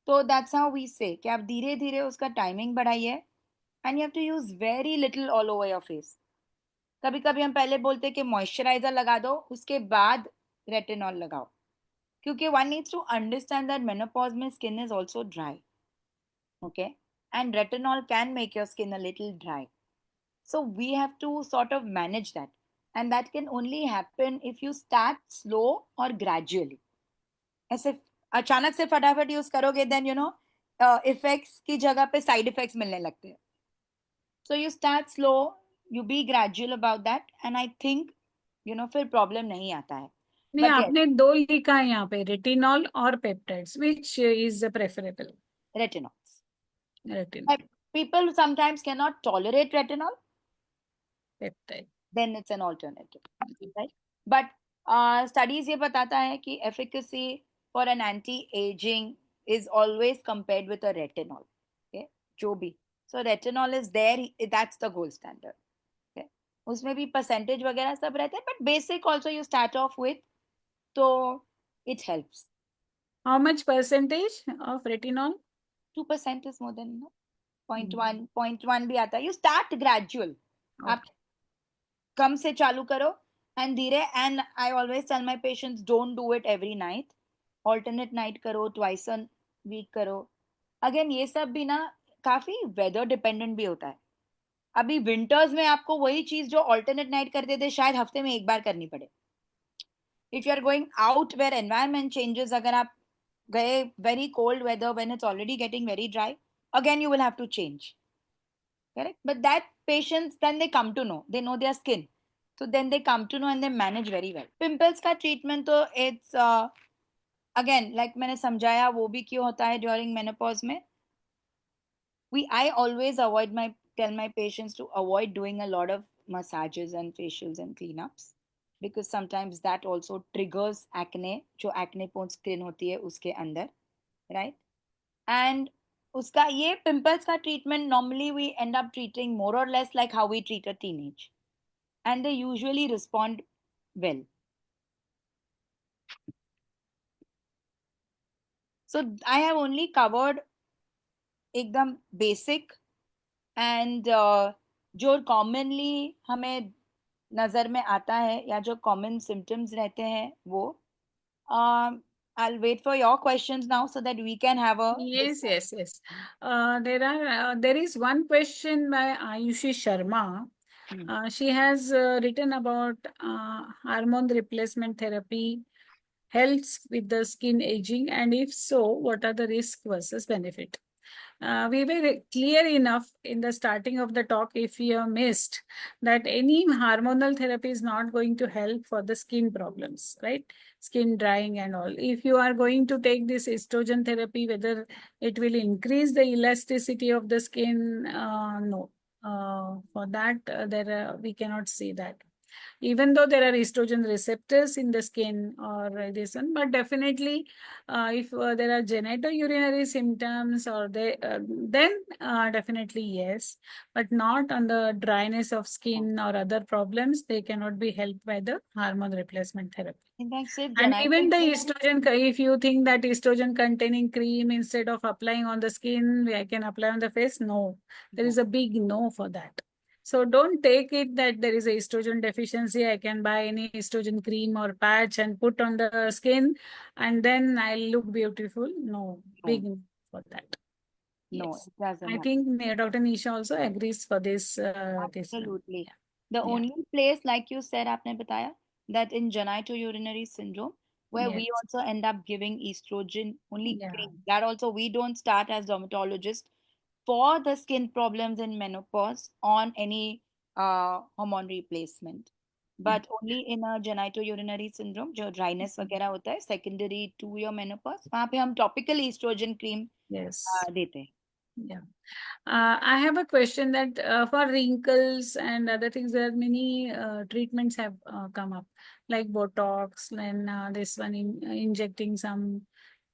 So that's how we say कि आप धीरे धीरे उसका timing बढ़ाइए. And you have to use very little all over your face. कभी कभी हम पहले बोलते हैं कि मॉइस्चराइजर लगा दो, उसके बाद रेटिनॉल लगाओ, क्योंकि one needs to understand that menopause में skin is also dry. Okay. And retinol can make your skin a little dry. So we have to sort of manage that. And that can only happen if you start slow or gradually. ऐसे अचानक से फटाफट use करोगे, then you know effects की जगह पे side effects मिलने लगते हैं. So you start slow, you be gradual about that, and I think you know फिर problem नहीं आता है. नहीं, But yes, आपने दो लिखा है यहाँ पे, रेटिनॉल और peptides, which is preferable? retinols. Retinol, People sometimes cannot tolerate retinol, peptide. then it's an alternative, right? But studies ये बताता है कि efficacy for an anti-aging is always compared with a retinol. Okay, जो भी. So retinol is there, that's the gold standard. Okay, उसमें भी percentage वगैरह सब रहते हैं, but basic also you start off with, so it helps. How much percentage of retinol? 2% is more than enough. 0.1, 0.1 भी आता है. You start gradual. आप कम से चालू करो and धीरे. And I always tell my patients, don't do it every night. Alternate night करो, twice a week करो. Again ये सब भी ना काफी weather dependent भी होता है. अभी winters में आपको वही चीज जो alternate night करते थे शायद हफ्ते में एक बार करनी पड़े. If you are going out where environment changes, अगर आप गए very cold weather when it's already getting very dry, again you will have to change. Correct? But that patients, then they come to know. They know their skin. So then they come to know and they manage very well. Pimples का treatment तो it's again like मैंने समझाया वो भी क्यों होता है during menopause में. I always tell my patients to avoid doing a lot of massages and facials and cleanups because sometimes that also triggers acne. जो acne prone skin होती है उसके अंदर, right? And उसका ये pimples का treatment normally we end up treating more or less like how we treat a teenage, and they usually respond well. So I have only covered एकदम basic and जो commonly हमें नजर में आता है या जो common symptoms रहते हैं वो I'll wait for your questions now so that we can have a Yes. There is one question by Ayushi Sharma. She has written about hormone replacement therapy helps with the skin aging, and if so, what are the risk versus benefit? We were clear enough in the starting of the talk, if you have missed, that any hormonal therapy is not going to help for the skin problems, right? Skin drying and all. If you are going to take this estrogen therapy, whether it will increase the elasticity of the skin, no. For that, we cannot say that. Even though there are estrogen receptors in the skin or this one, but definitely if there are genitourinary symptoms or then definitely yes, but not on the dryness of skin or other problems, they cannot be helped by the hormone replacement therapy. And even the estrogen, if you think that estrogen containing cream instead of applying on the skin, I can apply on the face, no, there is a big no for that. So don't take it that there is a estrogen deficiency. I can buy any estrogen cream or patch and put on the skin and then I'll look beautiful. No, big no for that. No, Yes. it doesn't. I think Dr. Nisha also agrees for this. Absolutely. The only place, like you said, आपने बताया, that in genitourinary syndrome, where we also end up giving estrogen only cream. That also we don't start as dermatologists for the skin problems in menopause on any hormone replacement. But only in a genitourinary syndrome, जो dryness वगैरह होता है, secondary to your menopause, वहाँ पे हम topical estrogen cream देते हैं. Yeah. I have a question that for wrinkles and other things, there are many treatments have come up, like Botox and this one injecting some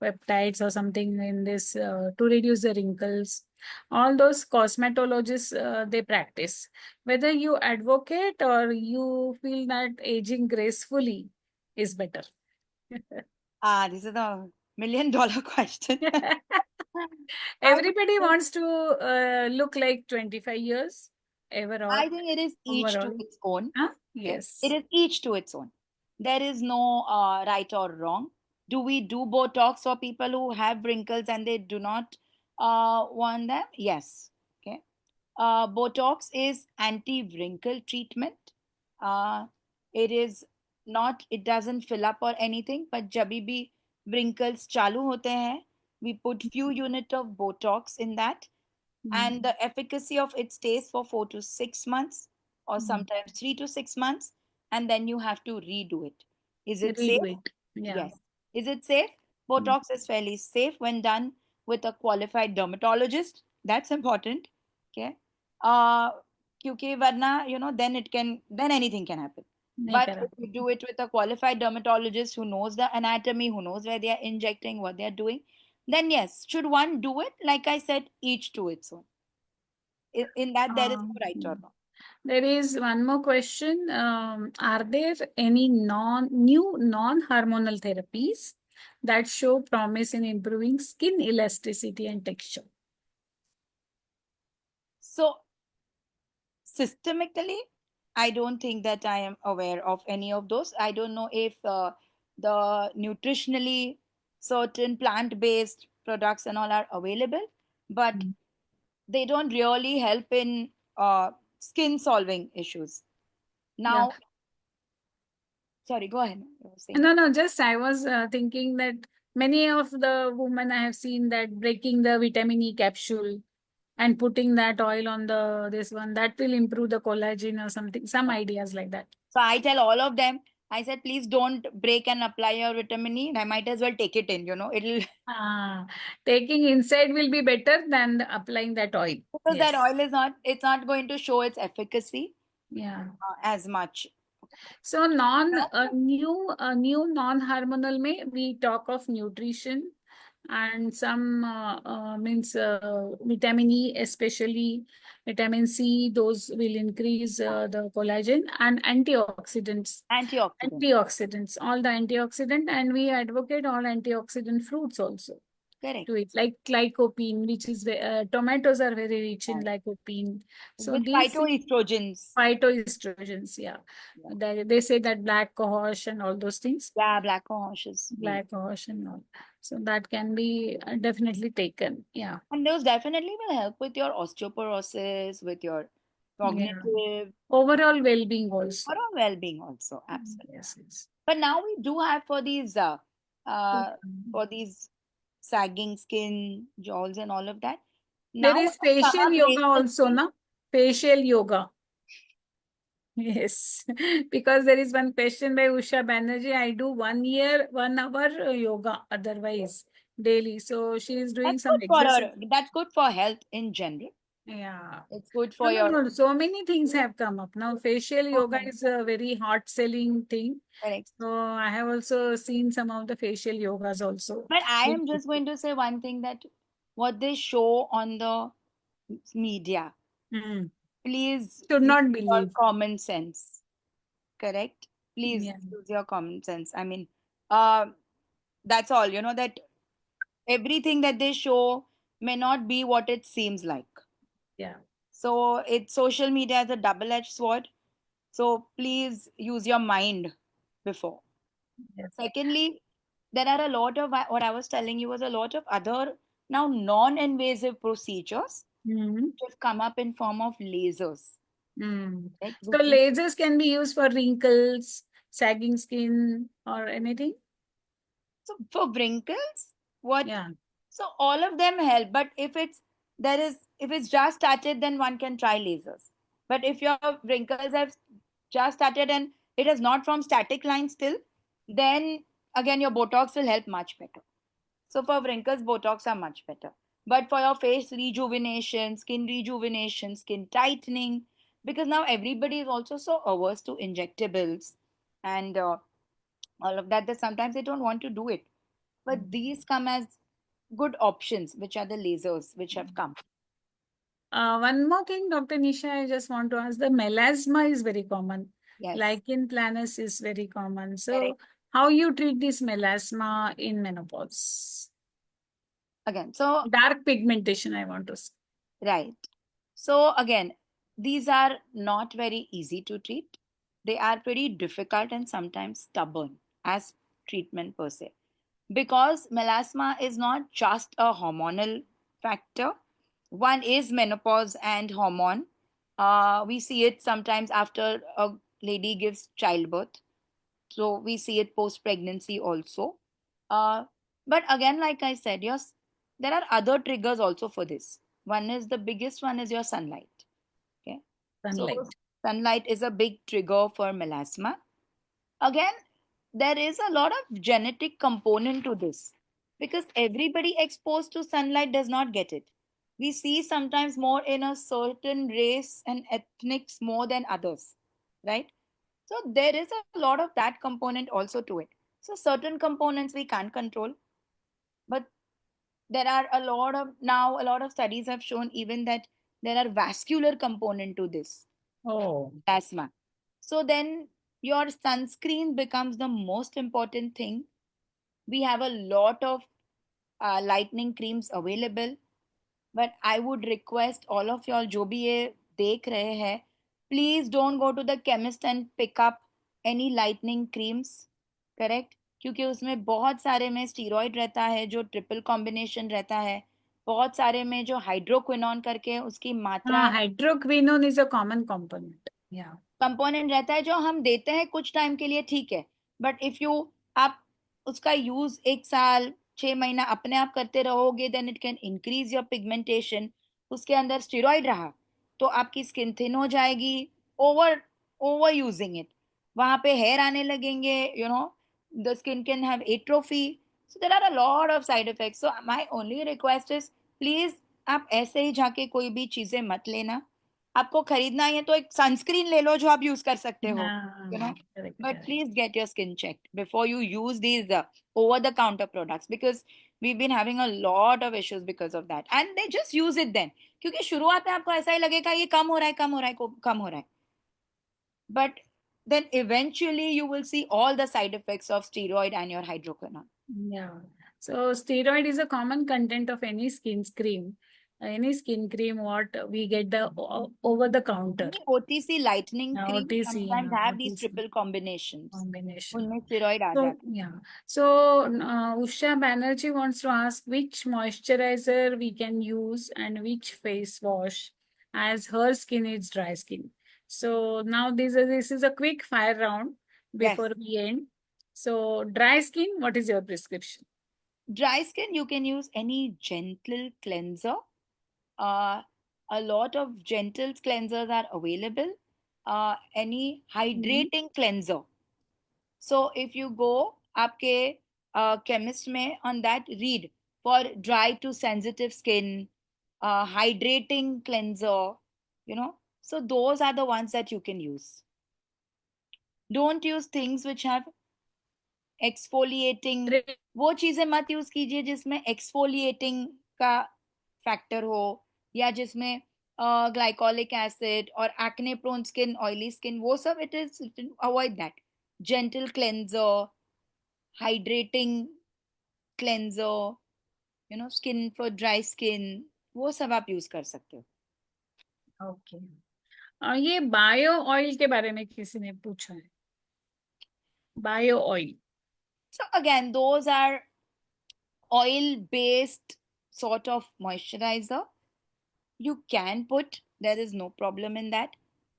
peptides or something in this to reduce the wrinkles. All those cosmetologists they practice. Whether you advocate or you feel that aging gracefully is better. This is a $1,000,000 question. Everybody wants to look like 25 years overall. I think it is each to Overall. its own. Huh? Okay? Yes. It is each to its own. There is no right or wrong. Do we do Botox for people who have wrinkles and they do not want them? Yes. Okay. Botox is anti-wrinkle treatment. It is not, it doesn't fill up or anything, but जभी भी wrinkles चालू होते हैं, we put few unit of Botox in that, and the efficacy of it stays for 4 to 6 months or sometimes 3 to 6 months, and then you have to redo it. Is it safe? Redo it. Yeah. Yes. Is it safe? Botox is fairly safe when done with a qualified dermatologist. That's important. Okay. क्योंकि वरना, you know, then anything can happen. नहीं But करा. if you do it with a qualified dermatologist who knows the anatomy, who knows where they are injecting, what they are doing, then yes, should one do it? Like I said, each to its own. In that, there is no right or wrong. There is one more question. Are there any new non-hormonal therapies that show promise in improving skin elasticity and texture? So, systemically, I don't think that I am aware of any of those. I don't know if the nutritionally certain plant-based products and all are available, but they don't really help in skin solving issues. Now, sorry, go ahead. You were saying. No, just I was thinking that many of the women I have seen that breaking the vitamin E capsule and putting that oil on this one, that will improve the collagen or something, some ideas like that. So I tell all of them, I said, please don't break and apply your vitamin E. I might as well take it in, you know, it'll. Taking inside will be better than applying that oil. Because that oil is not, it's not going to show its efficacy as much. So new non-hormonal may we talk of nutrition and some means vitamin E, especially vitamin C, those will increase the collagen, and antioxidants. Antioxidants, all the antioxidant, and we advocate all antioxidant fruits also. Correct. To it, like lycopene, which is tomatoes are very rich in lycopene. So with these phytoestrogens. Phytoestrogens, they say that black cohosh and all those things. Yeah, black cohosh. Black cohosh and all. So that can be definitely taken. Yeah. And those definitely will help with your osteoporosis, with your cognitive. Overall well-being also. Overall well-being also, absolutely. Yes. But now we do have for these sagging skin, jowls and all of that. Now there is facial yoga also, na? Facial yoga. Yes, because there is one question by Usha Banerjee. I do 1 hour yoga otherwise daily. So she is doing some exercise. That's good for health in general. Yeah. It's good for your. So many things have come up now. Facial yoga is a very hot selling thing. Correct. So I have also seen some of the facial yogas also. But I am just going to say one thing, that what they show on the media, please should not use believe. your common sense. Correct? Please use your common sense. I mean, that's all, you know, that everything that they show may not be what it seems like. Yeah. So social media is a double-edged sword. So please use your mind before. Yes. Secondly, there are a lot of, what I was telling you was a lot of other now non-invasive procedures which have come up in form of lasers. Right? So lasers can be used for wrinkles, sagging skin, or anything? So for wrinkles, what? Yeah. So all of them help, but if it's just started, then one can try lasers. But if your wrinkles have just started and it is not from static line still, then again your Botox will help much better. So for wrinkles, Botox are much better. But for your face rejuvenation, skin tightening, because now everybody is also so averse to injectables and all of that, that sometimes they don't want to do it. but these come as good options, which are the lasers which have come. One more thing, Dr. Nisha, I just want to ask, the melasma is very common. Yes. Lichen planus is very common. So Correct. how you treat this melasma in menopause? Again, so Dark pigmentation, I want to say. right. So again, these are not very easy to treat. They are pretty difficult and sometimes stubborn as treatment per se. Because melasma is not just a hormonal factor. One is menopause and hormone. We see it sometimes after a lady gives childbirth. So we see it post pregnancy also. Uh, but again, like I said, yes, there are other triggers also for this. One is the biggest one is your sunlight. Okay. So Sunlight. sunlight is a big trigger for melasma. Again, there is a lot of genetic component to this because everybody exposed to sunlight does not get it. We see sometimes more in a certain race and ethnics more than others, right? So there is a lot of that component also to it. So certain components we can't control, but there are a lot of studies have shown even that there are vascular component to this Oh, asthma. So then your sunscreen becomes the most important thing. We have a lot of lightning creams available, but I would request all of y'all जो भी ये देख रहे हैं, please don't go to the chemist and pick up any lightning creams, correct? क्योंकि उसमें बहुत सारे में स्टीरॉयड रहता है जो ट्रिपल कॉम्बिनेशन रहता है, बहुत सारे में जो हाइड्रोक्विनोन करके उसकी मात्रा hydroquinone is a common component. Yeah. Component रहता है जो हम देते हैं कुछ टाइम के लिए, ठीक है, बट इफ यू आप उसका यूज 1 साल 6 महीना अपने आप करते रहोगे then it can increase your pigmentation. उसके अंदर स्टेरॉइड रहा तो आपकी स्किन थिन हो जाएगी, ओवर यूजिंग इट, वहां पे हेयर आने लगेंगे, you know, the skin can have atrophy. So there are a lot of side effects. So my only request is please आप ऐसे ही जाके कोई भी चीजें मत लेना. आपको खरीदना है तो एक सनस्क्रीन ले लो जो आप यूज कर सकते हो, you know, Correct, but correct. please get your skin checked before you use these over the counter products because we've been having a lot of issues because of that and they just use it then क्योंकि शुरुआत में आपको ऐसा ही लगेगा ये कम हो रहा है कम हो रहा है कम हो रहा है, but then eventually you will see all the side effects of steroid and your hydroquinone. Yeah. So steroid is a common content of any skin cream. Any skin cream, what we get the over the counter. OTC lightning cream OTC, sometimes yeah, have these OTC triple combinations. combination. उनमें steroid आ So, जाता है. yeah. So, Usha Banerjee wants to ask which moisturizer we can use and which face wash as her skin is dry skin. So now this is a quick fire round before we end. So dry skin, what is your prescription? Dry skin, you can use any gentle cleanser. A lot of gentle cleansers are available. Any hydrating cleanser. So if you go आपके chemist में on that read for dry to sensitive skin, hydrating cleanser, you know. So those are the ones that you can use. Don't use things which have exfoliating, वो चीजें मत use कीजिए जिसमें exfoliating का factor हो या जिसमें ग्लाइकोलिक एसिड और acne prone skin, oily skin, वो सब it is avoid that. Gentle cleanser, hydrating cleanser, you know, skin for dry skin, वो सब आप यूज कर सकते हो. ओके. ये बायो ऑयल के बारे में किसी ने पूछा है. Bio oil. So again, those are oil-based sort of moisturizer. You can put, there is no problem in that.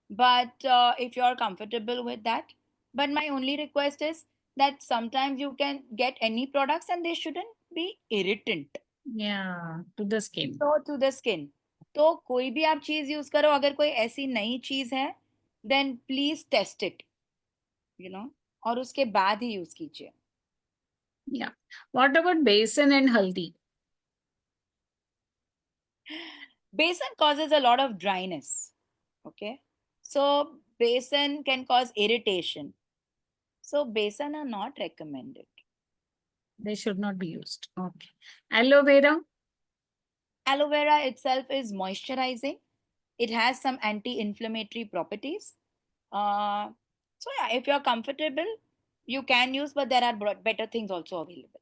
But if you're comfortable with that, but my only request is that sometimes you can get any products and they shouldn't be irritant. Yeah, to the skin. So to the skin. तो कोई भी आप चीज use करो, अगर कोई ऐसी नई चीज है then please test it, you know, और उसके बाद ही यूज कीजिए. Yeah. What about besan and haldi? Besan causes a lot of dryness. Okay. So besan can cause irritation. So besan are not recommended. They should not be used. Okay. Aloe vera. Aloe vera itself is moisturizing. It has some anti-inflammatory properties. So yeah, if you're comfortable, you can use, but there are better things also available.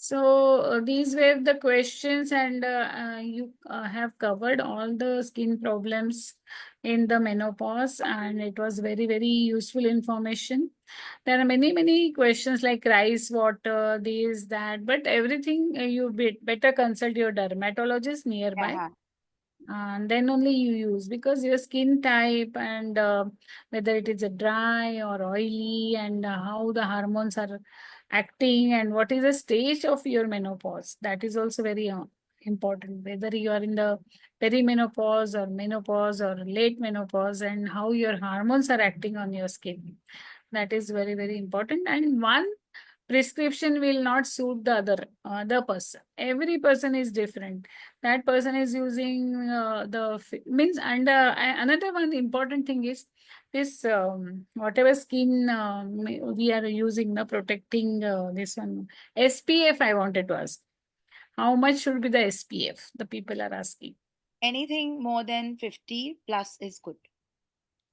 So these were the questions, and you have covered all the skin problems in the menopause, and it was very, very useful information. There are many questions like rice water, this, that, but everything you better consult your dermatologist nearby. Yeah. And then only you use, because your skin type and whether it is a dry or oily, and how the hormones are acting, and what is the stage of your menopause, that is also very important, whether you are in the perimenopause or menopause or late menopause, and how your hormones are acting on your skin. That is very, very important. And one prescription will not suit the other person. Every person is different. That person is using means. And another one important thing is this, whatever skin we are using, the protecting this one SPF. I wanted to ask, how much should be the SPF? The people are asking. Anything more than 50 plus is good.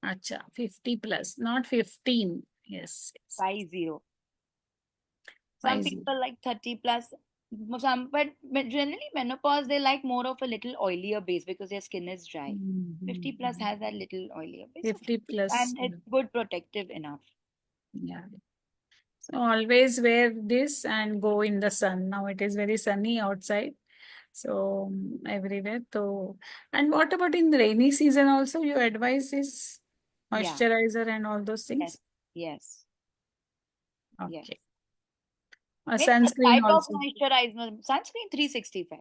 Acha, 50 plus, not 15. Yes. 50. Some 50. people like 30 plus. Some, but generally menopause they like more of a little oilier base because their skin is dry. 50 plus has that little oilier base. 50 plus. And it's good protective enough. Yeah. So always wear this and go in the sun. Now it is very sunny outside. So everywhere. So, and what about in the rainy season also? You advise this moisturizer and all those things? Yes. Okay. Yes. Sunscreen type also. of moisturizer, sunscreen 365.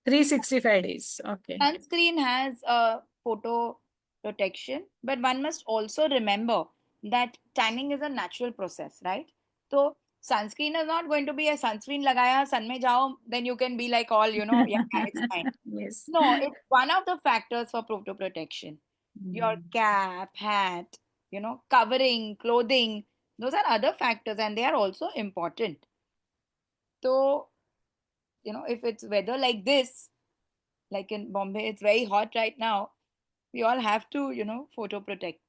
365 days. Okay. Sunscreen has a photo protection, but one must also remember that tanning is a natural process, right? So sunscreen is not going to be a sunscreen lagaya, sun mein jao, then you can be like all, yeah, it's fine. Yes. No, it's one of the factors for photo protection. Your cap, hat, covering, clothing, those are other factors and they are also important. So, if it's weather like this, like in Bombay, it's very hot right now. We all have to, photo protect.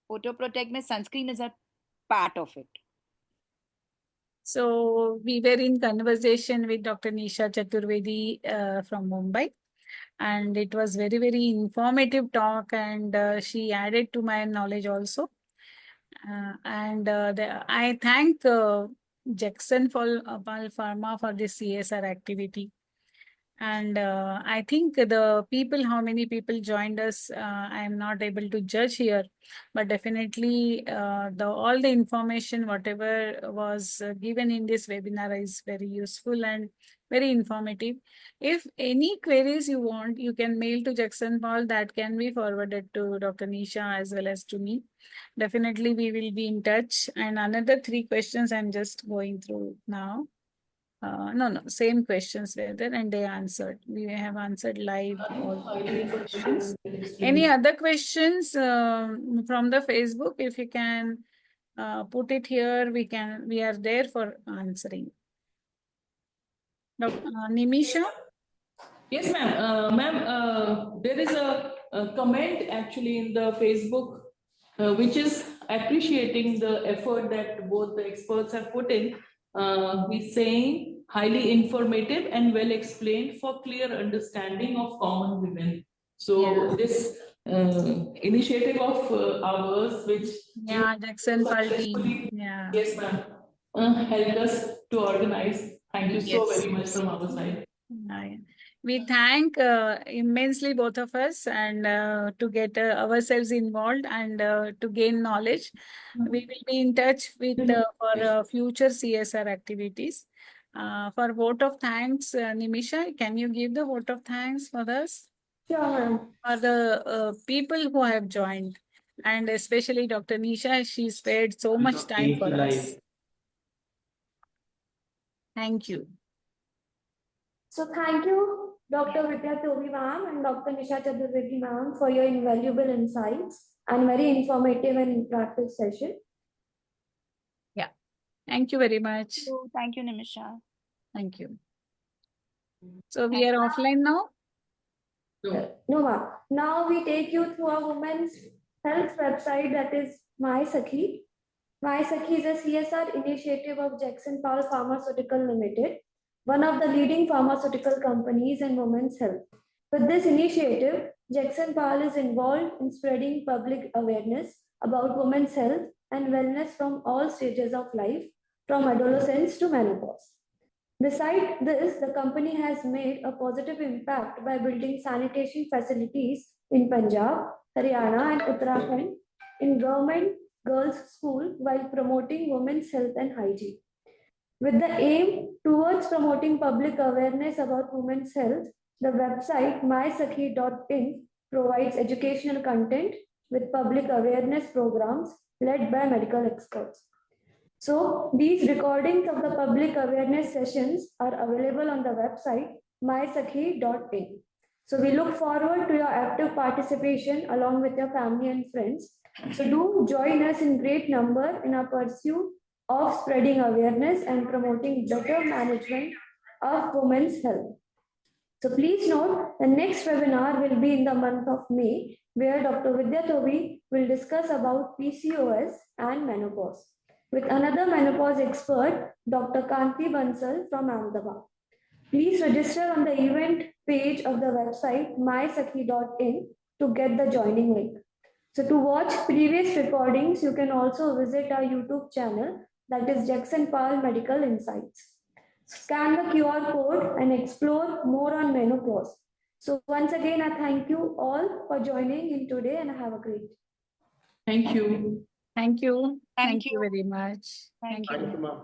Photo protect means sunscreen is a part of it. So we were in conversation with Dr. Nisha Chaturvedi from Mumbai, and it was very, very informative talk, and she added to my knowledge also. I thank Jackson Pharma for this CSR activity. And I think the people, how many people joined us, I am not able to judge here, but definitely all the information, whatever was given in this webinar is very useful and very informative. If any queries you want, you can mail to Jackson Paul, that can be forwarded to Dr. Nisha as well as to me. Definitely we will be in touch. And another 3 questions I'm just going through now. No, same questions were there and they answered. We have answered live all 3 questions. Any other questions from the Facebook? If you can put it here, we are there for answering. Nimisha? Yes, ma'am. There is a comment actually in the Facebook, which is appreciating the effort that both the experts have put in. He's saying highly informative and well explained for clear understanding of common women. So this initiative of ours, which Jackson Paul team. Yes, ma'am, helped us to organize. Thank you so very much from our side. We thank immensely both of us, and to get ourselves involved and to gain knowledge. We will be in touch with for future CSR activities. For vote of thanks, Nimisha, can you give the vote of thanks for us? Sure. For the people who have joined, and especially Dr. Nisha, she spared so much time for us. Thank you. So thank you, Dr. Vidya Tobi ma'am and Dr. Nisha Chaturvedi ma'am, for your invaluable insights and very informative and interactive session. Yeah, Thank you very much. So thank you, Nimisha. Thank you. So we are offline now. No, ma'am. Now we take you through a women's health website that is MySakhi. MySakhi is a CSR initiative of Jackson Powell Pharmaceutical Limited, one of the leading pharmaceutical companies in women's health. With this initiative, Jackson Powell is involved in spreading public awareness about women's health and wellness from all stages of life, from adolescence to menopause. Besides this, the company has made a positive impact by building sanitation facilities in Punjab, Haryana, and Uttarakhand in government girls' school while promoting women's health and hygiene. With the aim towards promoting public awareness about women's health, the website mysakhi.in provides educational content with public awareness programs led by medical experts. So these recordings of the public awareness sessions are available on the website mysakhi.in. So we look forward to your active participation along with your family and friends. So do join us in great number in our pursuit of spreading awareness and promoting better management of women's health. So please note the next webinar will be in the month of May, where Dr. Vidya Tobi will discuss about PCOS and menopause with another menopause expert, Dr. Kanti Bansal from Ahmedabad. Please register on the event page of the website mysakhi.in to get the joining link. So to watch previous recordings, you can also visit our YouTube channel, that is Jackson Powell Medical Insights. Scan the QR code and explore more on menopause. So once again, I thank you all for joining in today and have a great day. Thank you. Thank you. Thank you you. very much. Thank you. you. Thank you, ma'am.